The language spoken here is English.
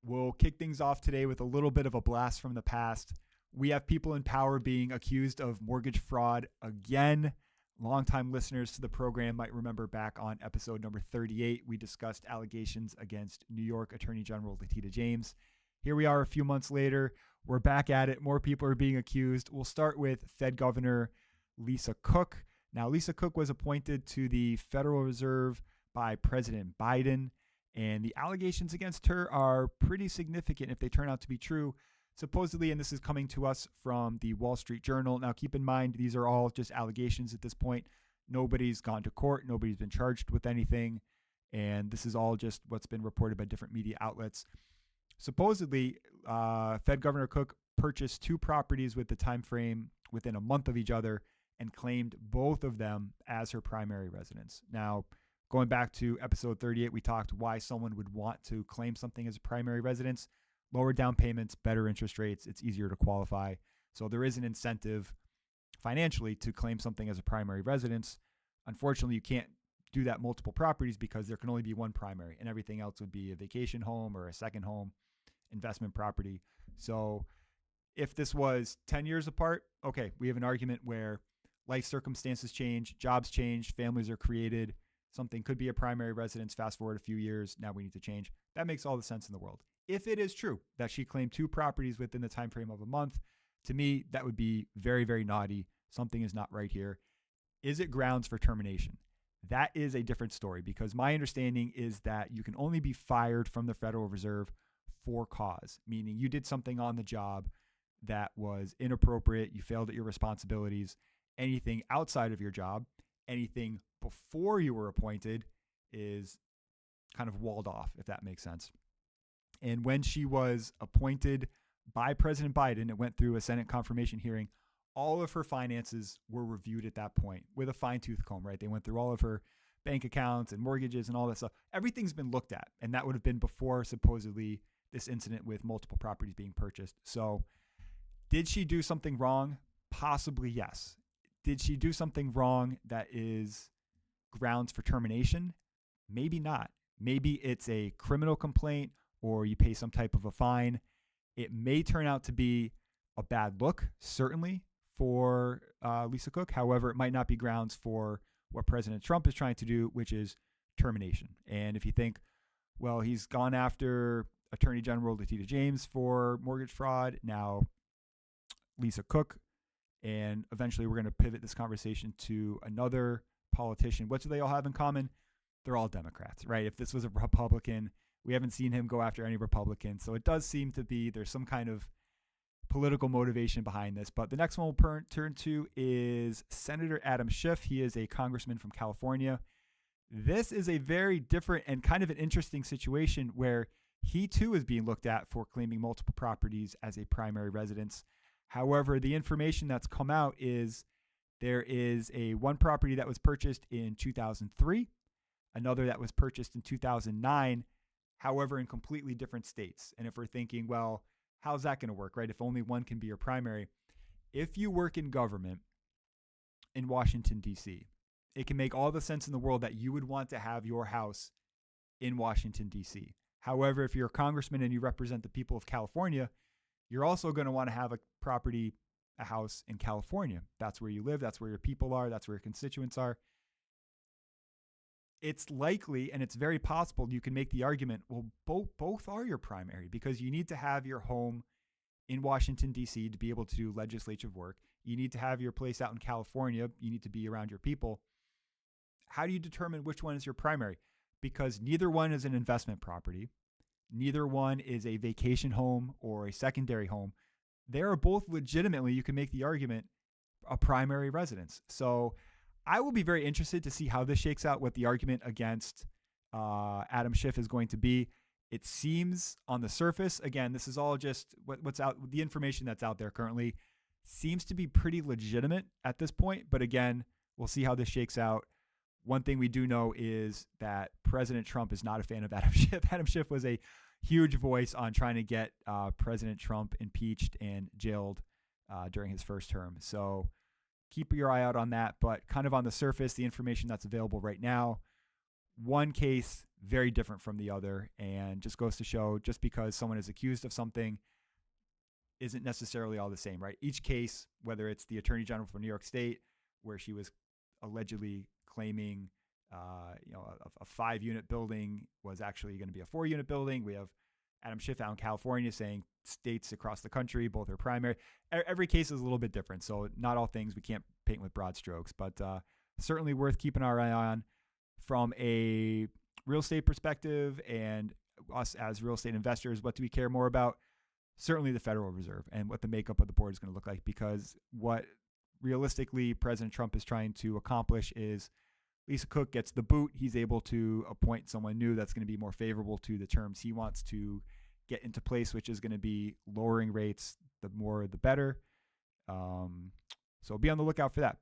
We'll kick things off today with a little bit of a blast from the past. We have people in power being accused of mortgage fraud again. Longtime listeners to the program might remember back on episode number 38, we discussed allegations against New York Attorney General Letitia James. Here we are a few months later. We're back at it. More people are being accused. We'll start with Fed Governor Lisa Cook. Now, Lisa Cook was appointed to the Federal Reserve by President Biden, and the allegations against her are pretty significant if they turn out to be true. Supposedly, and this is coming to us from the Wall Street Journal. Now, keep in mind, these are all just allegations at this point. Nobody's gone to court. Nobody's been charged with anything. And this is all just what's been reported by different media outlets. Supposedly, Fed Governor Cook purchased 2 properties with the time frame within a month of each other and claimed both of them as her primary residence. Now, going back to episode 38, we talked why someone would want to claim something as a primary residence. Lower down payments, better interest rates, it's easier to qualify. So there is an incentive financially to claim something as a primary residence. Unfortunately, you can't do that multiple properties because there can only be one primary, and everything else would be a vacation home or a second home, investment property. So if this was 10 years apart, okay, we have an argument where life circumstances change, jobs change, families are created. Something could be a primary residence. Fast forward a few years, now we need to change. That makes all the sense in the world. If it is true that she claimed 2 properties within the time frame of a month, to me, that would be very, very naughty. Something is not right here. Is it grounds for termination? That is a different story, because my understanding is that you can only be fired from the Federal Reserve for cause, meaning you did something on the job that was inappropriate, you failed at your responsibilities. Anything outside of your job, anything before you were appointed is kind of walled off, if that makes sense. And when she was appointed by President Biden, it went through a Senate confirmation hearing. All of her finances were reviewed at that point with a fine-tooth comb, right? They went through all of her bank accounts and mortgages and all that stuff. Everything's been looked at, and that would have been before supposedly this incident with multiple properties being purchased. So did she do something wrong? Possibly, yes. Did she do something wrong that is grounds for termination? Maybe not. Maybe it's a criminal complaint or you pay some type of a fine. It may turn out to be a bad look, certainly, for Lisa Cook. However, it might not be grounds for what President Trump is trying to do, which is termination. And if you think, well, he's gone after Attorney General Letitia James for mortgage fraud, now Lisa Cook, and eventually we're going to pivot this conversation to another politician. What do they all have in common? They're all Democrats, right? If this was a Republican, we haven't seen him go after any Republicans. So it does seem to be there's some kind of political motivation behind this. But the next one we'll turn to is Senator Adam Schiff. He is a congressman from California. This is a very different and kind of an interesting situation where he too is being looked at for claiming multiple properties as a primary residence. However, the information that's come out is there is one property that was purchased in 2003, another that was purchased in 2009, however, in completely different states. And if we're thinking, well, how's that going to work, right? If only one can be your primary. If you work in government in Washington, D.C., it can make all the sense in the world that you would want to have your house in Washington, D.C. However, if you're a congressman and you represent the people of California, you're also going to want to have a house in California. That's where you live. That's where your people are. That's where your constituents are. It's likely, and it's very possible, you can make the argument, well, both are your primary, because you need to have your home in Washington, D.C. to be able to do legislative work. You need to have your place out in California. You need to be around your people. How do you determine which one is your primary? Because neither one is an investment property. Neither one is a vacation home or a secondary home. They are both legitimately, you can make the argument, a primary residence. So I will be very interested to see how this shakes out, what the argument against Adam Schiff is going to be. It seems on the surface, again, this is all just what's out, the information that's out there currently seems to be pretty legitimate at this point. But again, we'll see how this shakes out. One thing we do know is that President Trump is not a fan of Adam Schiff. Adam Schiff was a huge voice on trying to get President Trump impeached and jailed during his first term. So keep your eye out on that. But kind of on the surface, the information that's available right now, one case very different from the other, and just goes to show, just because someone is accused of something isn't necessarily all the same, right? Each case, whether it's the Attorney General for New York State, where she was allegedly claiming a 5-unit building was actually going to be a 4-unit building. We have Adam Schiff out in California saying states across the country, both are primary. Every case is a little bit different, so not all things we can't paint with broad strokes, but certainly worth keeping our eye on from a real estate perspective. And us as real estate investors, what do we care more about? Certainly the Federal Reserve and what the makeup of the board is going to look like, because what realistically President Trump is trying to accomplish is Lisa Cook gets the boot. He's able to appoint someone new that's going to be more favorable to the terms he wants to get into place, which is going to be lowering rates. The more, the better. So be on the lookout for that.